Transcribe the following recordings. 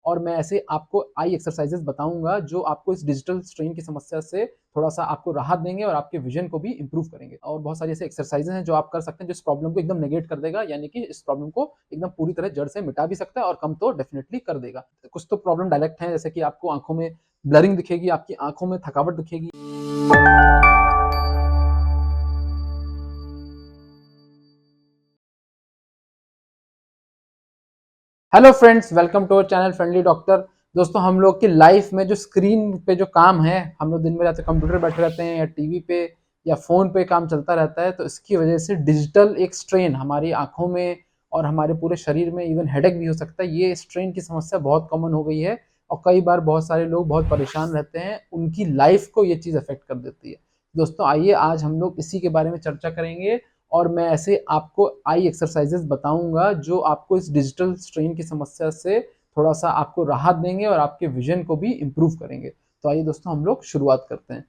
और मैं ऐसे आपको आई एक्सरसाइजेस बताऊंगा जो आपको इस डिजिटल स्ट्रेन की समस्या से थोड़ा सा आपको राहत देंगे और आपके विजन को भी इंप्रूव करेंगे। और बहुत सारी ऐसे एक्सरसाइजेस हैं जो आप कर सकते हैं जो इस प्रॉब्लम को एकदम नेगेट कर देगा, यानी कि इस प्रॉब्लम को एकदम पूरी तरह जड़ से मिटा भी सकता है और कम तो डेफिनेटली कर देगा। कुछ तो प्रॉब्लम डायरेक्ट है, जैसे कि आपको आंखों में ब्लरिंग दिखेगी, आपकी आंखों में थकावट दिखेगी। Hello friends, welcome to our channel friendly doctor. दोस्तों, हम लोग की लाइफ में जो स्क्रीन पे जो काम है, हम लोग दिन में रहते कंप्यूटर बैठे रहते हैं या टीवी पे या फोन पे काम चलता रहता है, तो इसकी वजह से डिजिटल एक स्ट्रेन हमारी आंखों में और हमारे पूरे शरीर में, इवन हेडेक भी हो सकता है। ये स्ट्रेन की समस्या बहुत कॉमन हो गई है और कई बार बहुत सारे लोग बहुत परेशान रहते हैं, उनकी लाइफ को ये चीज़ अफेक्ट कर देती है। दोस्तों, आइए आज हम लोग इसी के बारे में चर्चा करेंगे और मैं ऐसे आपको आई एक्सरसाइजेस बताऊंगा जो आपको इस डिजिटल स्ट्रेन की समस्या से थोड़ा सा आपको राहत देंगे और आपके विजन को भी इम्प्रूव करेंगे। तो आइए दोस्तों, हम लोग शुरुआत करते हैं।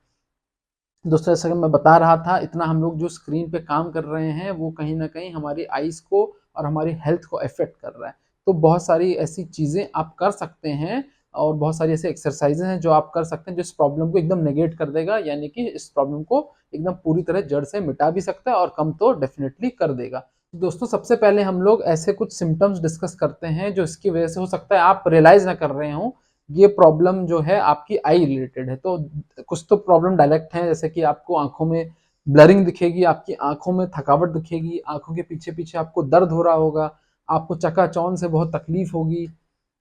दोस्तों, जैसा कि मैं बता रहा था, इतना हम लोग जो स्क्रीन पे काम कर रहे हैं वो कहीं ना कहीं हमारी आईज को और हमारी हेल्थ को अफेक्ट कर रहा है। तो बहुत सारी ऐसी चीज़ें आप कर सकते हैं और बहुत सारी ऐसे एक्सरसाइजेज हैं जो आप कर सकते हैं जो इस प्रॉब्लम को एकदम नेगेट कर देगा, यानी कि इस प्रॉब्लम को एकदम पूरी तरह जड़ से मिटा भी सकता है और कम तो डेफिनेटली कर देगा। दोस्तों, सबसे पहले हम लोग ऐसे कुछ सिम्टम्स डिस्कस करते हैं जो इसकी वजह से हो सकता है आप रियलाइज ना कर रहे हो ये प्रॉब्लम जो है आपकी आई रिलेटेड है। तो कुछ तो प्रॉब्लम डायरेक्ट है, जैसे कि आपको आंखों में ब्लरिंग दिखेगी, आपकी आंखों में थकावट दिखेगी, आंखों के पीछे पीछे आपको दर्द हो रहा होगा, आपको चकाचौंध से बहुत तकलीफ होगी,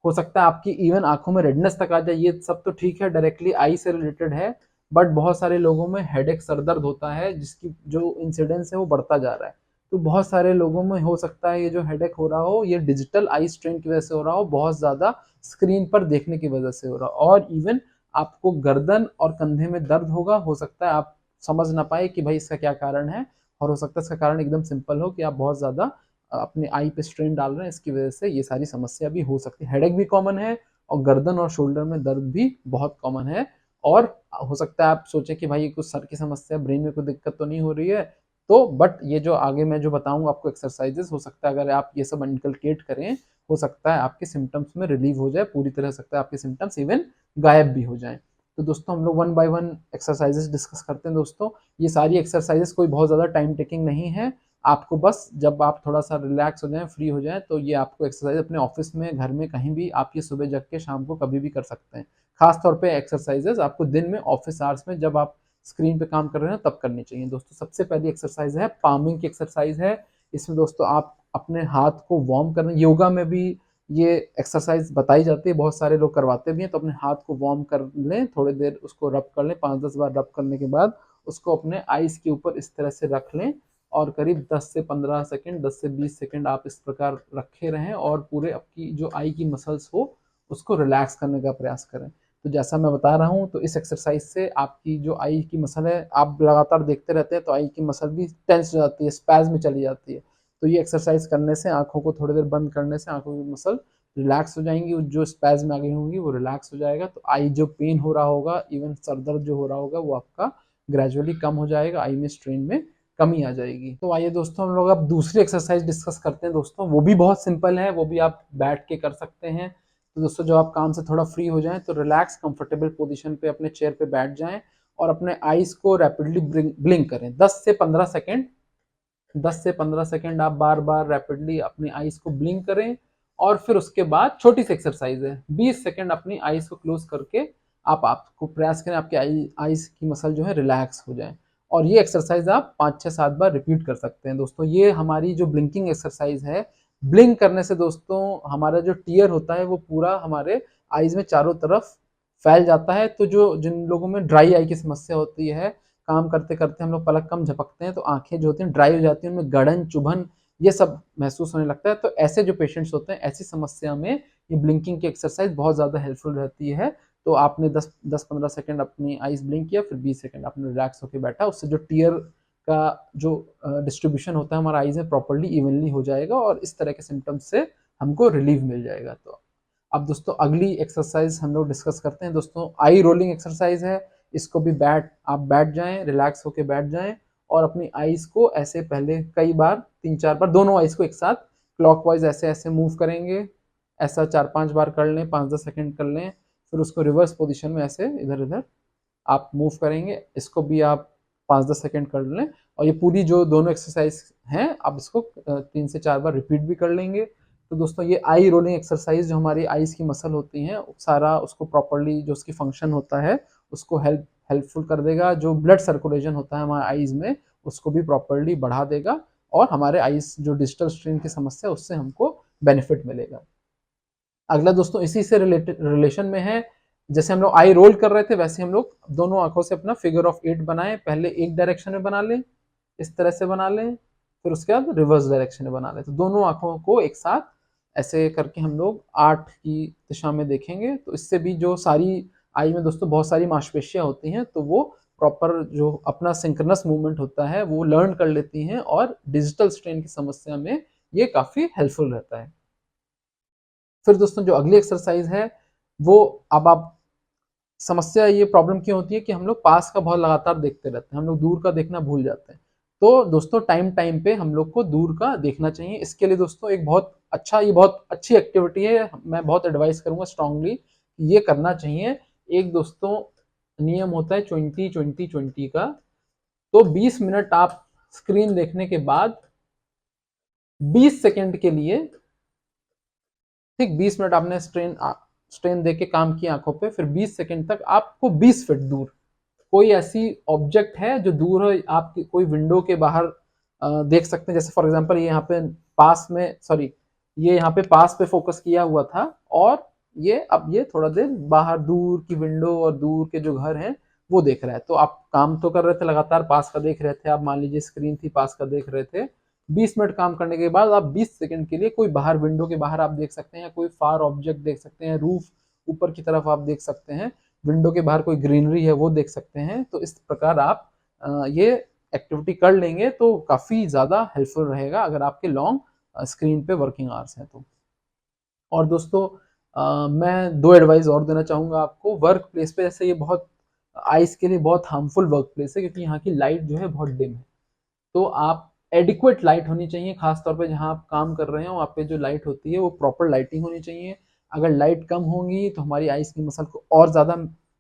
हो सकता है आपकी इवन आंखों में रेडनेस तक आ जाए। ये सब तो ठीक है, डायरेक्टली आई से रिलेटेड है, बट बहुत सारे लोगों में हेडेक, सर दर्द होता है जिसकी जो इंसिडेंस है वो बढ़ता जा रहा है। तो बहुत सारे लोगों में हो सकता है ये जो हेडेक हो रहा हो ये डिजिटल आई स्ट्रेन की वजह से हो रहा हो, बहुत ज्यादा स्क्रीन पर देखने की वजह से हो रहा हो। और इवन आपको गर्दन और कंधे में दर्द होगा, हो सकता है आप समझ ना पाए कि भाई इसका क्या कारण है, और हो सकता है इसका कारण एकदम सिंपल हो कि आप बहुत ज्यादा अपने आई पे स्ट्रेन डाल रहे हैं, इसकी वजह से ये सारी समस्या भी हो सकती है। हेडेक भी कॉमन है और गर्दन और शोल्डर में दर्द भी बहुत कॉमन है। और हो सकता है आप सोचे कि भाई कुछ सर की समस्या, ब्रेन में कोई दिक्कत तो नहीं हो रही है। तो बट ये जो आगे मैं जो बताऊंगा आपको एक्सरसाइजेस, हो सकता है अगर आप ये सब इनकलकेट करें, हो सकता है आपके सिम्टम्स में रिलीव हो जाए पूरी तरह, सकता है आपके सिम्टम्स इवन गायब भी हो जाएं। तो दोस्तों, हम लोग one by one exercises discuss करते हैं। दोस्तों, ये सारी एक्सरसाइजेस कोई बहुत ज़्यादा टाइम टेकिंग नहीं है, आपको बस जब आप थोड़ा सा रिलैक्स हो जाएं, फ्री हो जाएं, तो ये आपको एक्सरसाइज अपने ऑफिस में, घर में, कहीं भी आप ये सुबह जग के शाम को कभी भी कर सकते हैं। खास तौर पे एक्सरसाइजेस आपको दिन में ऑफिस आवर्स में जब आप स्क्रीन पे काम कर रहे हैं तब करनी चाहिए। दोस्तों, सबसे पहली एक्सरसाइज है पामिंग की एक्सरसाइज है। इसमें दोस्तों आप अपने हाथ को वार्म करना, योगा में भी ये एक्सरसाइज बताई जाती है, बहुत सारे लोग करवाते भी हैं। तो अपने हाथ को वार्म कर लें, थोड़ी देर उसको रब कर लें, 5-10 बार रब करने के बाद उसको अपने आईज के ऊपर इस तरह से रख लें और करीब 10 से 15 सेकंड, 10 से 20 सेकंड आप इस प्रकार रखे रहें और पूरे आपकी जो आई की मसल्स हो उसको रिलैक्स करने का प्रयास करें। तो जैसा मैं बता रहा हूँ, तो इस एक्सरसाइज से आपकी जो आई की मसल है, आप लगातार देखते रहते हैं तो आई की मसल भी टेंस हो जाती है, स्पैज में चली जाती है। तो ये एक्सरसाइज करने से, आंखों को थोड़ी देर बंद करने से आंखों की मसल रिलैक्स हो जाएंगी, जो स्पैज में आ गई होंगी वो रिलैक्स हो जाएगा। तो आई जो पेन हो रहा होगा, इवन सर दर्द जो हो रहा होगा, वो आपका ग्रेजुअली कम हो जाएगा, आई में स्ट्रेन में कमी आ जाएगी। तो आइए दोस्तों, हम लोग अब दूसरी एक्सरसाइज डिस्कस करते हैं। दोस्तों, वो भी बहुत सिंपल है, वो भी आप बैठ के कर सकते हैं। तो दोस्तों, जब आप काम से थोड़ा फ्री हो जाएं तो रिलैक्स कंफर्टेबल पोजीशन पे अपने चेयर पे बैठ जाएं और अपने आईज को रैपिडली ब्लिंक करें 10 से 15 सेकंड। 10 से 15 सेकंड आप बार बार रैपिडली अपनी आईज को ब्लिंक करें। और फिर उसके बाद छोटी सी एक्सरसाइज है, 20 सेकंड अपनी आईज को क्लोज करके आपको प्रयास करें आपके आईज की मसल जो है रिलैक्स हो जाए। और ये एक्सरसाइज आप 5-6-7 बार रिपीट कर सकते हैं। दोस्तों, ये हमारी जो ब्लिंकिंग एक्सरसाइज है, ब्लिंक करने से दोस्तों हमारा जो टीयर होता है वो पूरा हमारे आईज में चारों तरफ फैल जाता है। तो जो जिन लोगों में ड्राई आई की समस्या होती है, काम करते करते हम लोग पलक कम झपकते हैं तो आंखें जो होती हैं ड्राई हो जाती हैं, उनमें गड़न, चुभन, ये सब महसूस होने लगता है। तो ऐसे जो पेशेंट्स होते हैं, ऐसी समस्या में ये ब्लिंकिंग की एक्सरसाइज बहुत ज़्यादा हेल्पफुल रहती है। तो आपने 10-15 सेकंड अपनी आईज ब्लिंक किया, फिर 20 सेकंड आपने रिलैक्स होकर बैठा, उससे जो टीयर का जो डिस्ट्रीब्यूशन होता है हमारा आईज में प्रॉपर्ली इवनली हो जाएगा और इस तरह के सिम्टम्स से हमको रिलीफ मिल जाएगा। तो अब दोस्तों, अगली एक्सरसाइज हम लोग डिस्कस करते हैं। दोस्तों, आई रोलिंग एक्सरसाइज है। इसको भी आप बैठ जाएं, रिलैक्स होके बैठ जाएं और अपनी आईज को ऐसे पहले कई बार, 3-4 बार दोनों आईज को एक साथ क्लॉकवाइज ऐसे ऐसे मूव करेंगे, ऐसा 4-5 बार कर लें, 5-10 सेकंड कर लें, फिर उसको रिवर्स पोजीशन में ऐसे इधर-इधर आप मूव करेंगे, इसको भी आप 5-10 सेकंड कर लें और ये पूरी जो दोनों एक्सरसाइज हैं आप इसको 3 से 4 बार रिपीट भी कर लेंगे। तो दोस्तों ये आई रोलिंग एक्सरसाइज जो हमारी आईज की मसल होती हैं सारा उसको प्रॉपर्ली जो उसकी फंक्शन होता है उसको हेल्पफुल कर देगा। जो ब्लड सर्कुलेशन होता है हमारे आईज में उसको भी प्रॉपर्ली बढ़ा देगा और हमारे आईज जो डिजिटल स्ट्रेन की समस्या उससे हमको बेनिफिट मिलेगा। अगला दोस्तों इसी से रिलेटेड रिलेशन में है, जैसे हम लोग आई रोल कर रहे थे वैसे हम लोग दोनों आंखों से अपना फिगर ऑफ 8 बनाएं। पहले एक डायरेक्शन में बना लें, इस तरह से बना लें, फिर उसके बाद रिवर्स डायरेक्शन में बना लें। तो दोनों आंखों को एक साथ ऐसे करके हम लोग 8 की दिशा में देखेंगे। तो इससे भी जो सारी आई में दोस्तों बहुत सारी मांसपेशियां होती हैं तो वो प्रॉपर जो अपना सिंक्रोनस मूवमेंट होता है वो लर्न कर लेती हैं और डिजिटल स्ट्रेन की समस्या में ये काफ़ी हेल्पफुल रहता है। फिर दोस्तों जो अगली एक्सरसाइज है वो अब आप समस्या ये प्रॉब्लम क्यों होती है कि हम लोग पास का बहुत लगातार देखते रहते हैं, हम लोग दूर का देखना भूल जाते हैं। तो दोस्तों टाइम टाइम पे हम लोग को दूर का देखना चाहिए। इसके लिए दोस्तों एक बहुत अच्छी एक्टिविटी है, मैं बहुत एडवाइस करूंगा स्ट्रांगली ये करना चाहिए। एक दोस्तों नियम होता है 20-20-20 का। तो 20 मिनट आप स्क्रीन देखने के बाद 20 सेकंड के लिए, ठीक 20 मिनट आपने स्ट्रेन देके काम किया आंखों पे, फिर 20 सेकंड तक आपको 20 फीट दूर कोई ऐसी ऑब्जेक्ट है जो दूर है, आपकी कोई विंडो के बाहर देख सकते हैं। जैसे फॉर एग्जांपल ये यहाँ पे पास में, सॉरी ये यहाँ पे पास पे फोकस किया हुआ था और ये अब ये थोड़ा देर बाहर दूर की विंडो और दूर के जो घर हैं वो देख रहा है। तो आप काम तो कर रहे थे लगातार, पास का देख रहे थे, आप मान लीजिए स्क्रीन थी पास का देख रहे थे। 20 मिनट काम करने के बाद आप 20 सेकंड के लिए कोई बाहर विंडो के बाहर आप देख सकते हैं, कोई फार ऑब्जेक्ट देख सकते हैं, रूफ ऊपर की तरफ आप देख सकते हैं, विंडो के बाहर कोई ग्रीनरी है वो देख सकते हैं। तो इस प्रकार आप ये एक्टिविटी कर लेंगे तो काफ़ी ज़्यादा हेल्पफुल रहेगा अगर आपके लॉन्ग स्क्रीन पे वर्किंग आवर्स हैं तो। और दोस्तों मैं 2 एडवाइस और देना चाहूँगा आपको। वर्क प्लेस पे जैसे ये बहुत आइज़ के लिए बहुत हार्मफुल वर्क प्लेस है क्योंकि यहाँ की लाइट जो है बहुत डिम है। तो आप एडिक्वेट लाइट होनी चाहिए, खास तौर पे जहाँ आप काम कर रहे हो वहाँ पे जो लाइट होती है वो प्रॉपर लाइटिंग होनी चाहिए। अगर लाइट कम होगी तो हमारी आइज़ की मसल को और ज़्यादा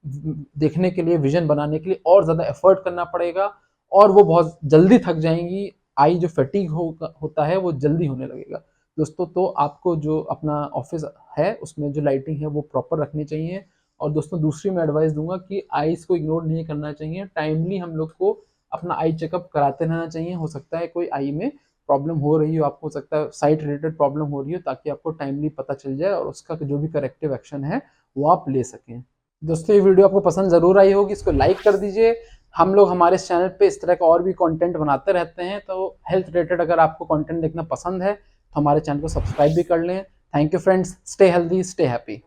देखने के लिए, विजन बनाने के लिए और ज़्यादा एफर्ट करना पड़ेगा और वो बहुत जल्दी थक जाएंगी। आई जो फटीग होता है वो जल्दी होने लगेगा दोस्तों। तो आपको जो अपना ऑफिस है उसमें जो लाइटिंग है वो प्रॉपर रखनी चाहिए। और दोस्तों दूसरी मैं एडवाइस दूंगा कि आईज को इग्नोर नहीं करना चाहिए, टाइमली हम लोग को अपना आई चेकअप कराते रहना चाहिए। हो सकता है कोई आई में प्रॉब्लम हो रही हो, आपको हो सकता है साइट रिलेटेड प्रॉब्लम हो रही हो, ताकि आपको टाइमली पता चल जाए और उसका जो भी करेक्टिव एक्शन है वो आप ले सकें। दोस्तों ये वीडियो आपको पसंद ज़रूर आई होगी, इसको लाइक कर दीजिए। हम लोग हमारे इस चैनल पे इस तरह का और भी कंटेंट बनाते रहते हैं, तो हेल्थ रिलेटेड अगर आपको कंटेंट देखना पसंद है तो हमारे चैनल को सब्सक्राइब भी कर लें। Thank you friends, stay healthy, stay happy.